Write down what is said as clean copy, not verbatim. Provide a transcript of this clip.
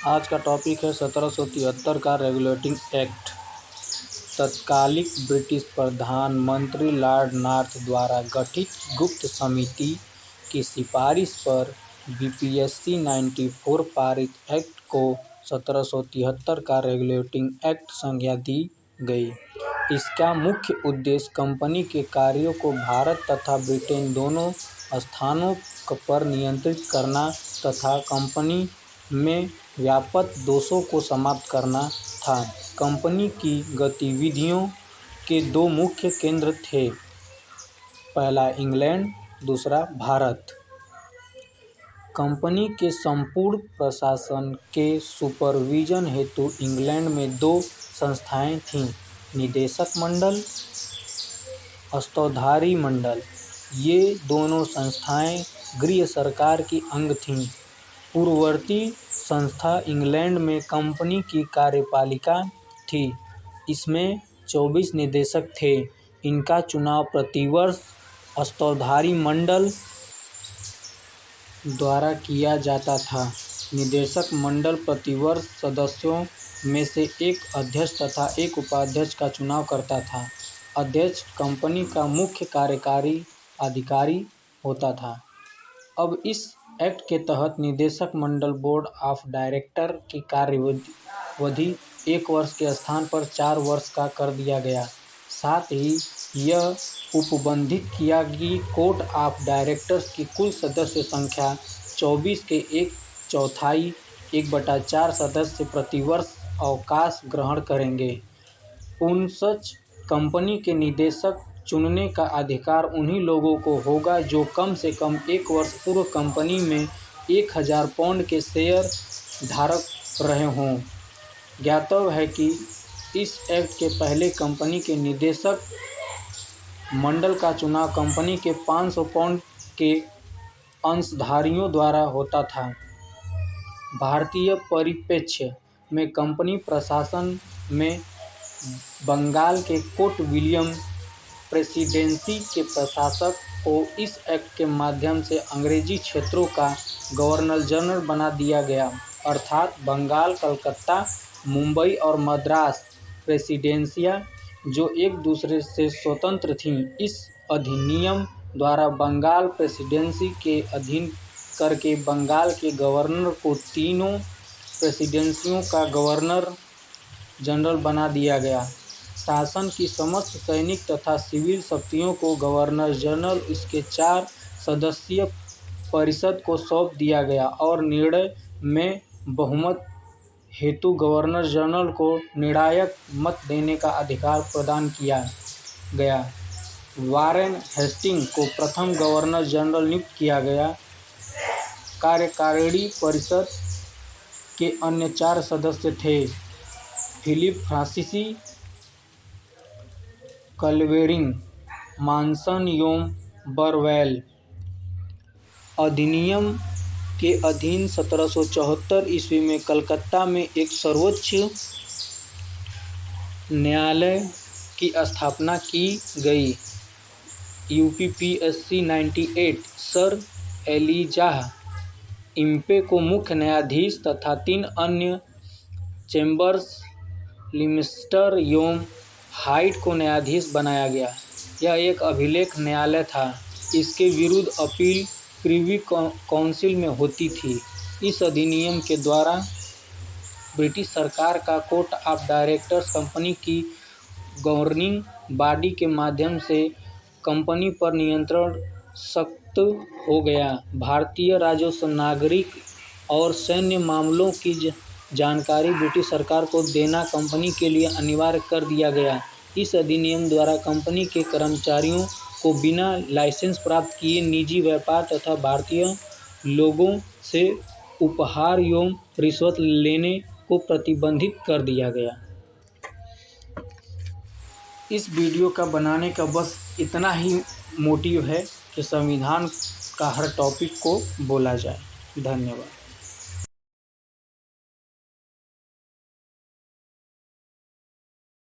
आज का टॉपिक है 1773 का रेगुलेटिंग एक्ट। तत्कालिक ब्रिटिश प्रधानमंत्री लॉर्ड नॉर्थ द्वारा गठित गुप्त समिति की सिफारिश पर बीपीएससी 94 पारित एक्ट को 1773 का रेगुलेटिंग एक्ट संज्ञा दी गई। इसका मुख्य उद्देश्य कंपनी के कार्यों को भारत तथा ब्रिटेन दोनों स्थानों पर नियंत्रित करना तथा कंपनी में व्याप्त दोषों को समाप्त करना था। कंपनी की गतिविधियों के दो मुख्य केंद्र थे, पहला इंग्लैंड, दूसरा भारत। कंपनी के संपूर्ण प्रशासन के सुपरविजन हेतु इंग्लैंड में दो संस्थाएं थीं, निदेशक मंडल, स्तौधारी मंडल। ये दोनों संस्थाएं गृह सरकार की अंग थीं। पूर्ववर्ती संस्था इंग्लैंड में कंपनी की कार्यपालिका थी। इसमें 24 निदेशक थे। इनका चुनाव प्रतिवर्ष स्तौधारी मंडल द्वारा किया जाता था। निदेशक मंडल प्रतिवर्ष सदस्यों में से एक अध्यक्ष तथा एक उपाध्यक्ष का चुनाव करता था। अध्यक्ष कंपनी का मुख्य कार्यकारी अधिकारी होता था। अब इस एक्ट के तहत निदेशक मंडल बोर्ड ऑफ डायरेक्टर की कार्यवधि 1 वर्ष के स्थान पर 4 वर्ष का कर दिया गया। साथ ही यह उपबंधित किया कि कोर्ट ऑफ डायरेक्टर्स की कुल सदस्य संख्या 24 के 1/4 1/4 सदस्य प्रतिवर्ष अवकाश ग्रहण करेंगे। पुनश्च कंपनी के निदेशक चुनने का अधिकार उन्हीं लोगों को होगा जो कम से कम 1 वर्ष पूर्व कंपनी में 1000 पाउंड के शेयर धारक रहे हों। ज्ञातव्य है कि इस एक्ट के पहले कंपनी के निदेशक मंडल का चुनाव कंपनी के 500 पाउंड के अंशधारियों द्वारा होता था। भारतीय परिप्रेक्ष्य में कंपनी प्रशासन में बंगाल के कोर्ट विलियम प्रेसिडेंसी के प्रशासक को इस एक्ट के माध्यम से अंग्रेजी क्षेत्रों का गवर्नर जनरल बना दिया गया, अर्थात बंगाल, कलकत्ता, मुंबई और मद्रास प्रेसिडेंसियां जो एक दूसरे से स्वतंत्र थीं। इस अधिनियम द्वारा बंगाल प्रेसिडेंसी के अधीन करके बंगाल के गवर्नर को तीनों प्रेसिडेंसियों का गवर्नर जनरल बना दिया गया। शासन की समस्त सैनिक तथा सिविल शक्तियों को गवर्नर जनरल इसके 4 सदस्यीय परिषद को सौंप दिया गया और निर्णय में बहुमत हेतु गवर्नर जनरल को निर्णायक मत देने का अधिकार प्रदान किया गया। वारेन हेस्टिंग को प्रथम गवर्नर जनरल नियुक्त किया गया। कार्यकारिणी परिषद के अन्य 4 सदस्य थे, फिलिप फ्रांसीसी, कल्वेरिंग, मॉनसन एवं बरवैल। अधिनियम के अधीन 1774 ईस्वी में कलकत्ता में एक सर्वोच्च न्यायालय की स्थापना की गई। यूपीपीएससी 98 सर एलिजाह इम्पे को मुख्य न्यायाधीश तथा 3 अन्य चैम्बर्स, लिमिस्टर एवं हाइट को न्यायाधीश बनाया गया। यह एक अभिलेख न्यायालय था। इसके विरुद्ध अपील प्रिवी काउंसिल में होती थी। इस अधिनियम के द्वारा ब्रिटिश सरकार का कोर्ट ऑफ डायरेक्टर्स कंपनी की गवर्निंग बॉडी के माध्यम से कंपनी पर नियंत्रण सख्त हो गया। भारतीय राजस्व, नागरिक और सैन्य मामलों की जानकारी ब्रिटिश सरकार को देना कंपनी के लिए अनिवार्य कर दिया गया। इस अधिनियम द्वारा कंपनी के कर्मचारियों को बिना लाइसेंस प्राप्त किए निजी व्यापार तथा भारतीय लोगों से उपहार एवं रिश्वत लेने को प्रतिबंधित कर दिया गया। इस वीडियो का बनाने का बस इतना ही मोटिव है कि संविधान का हर टॉपिक को बोला जाए। धन्यवाद।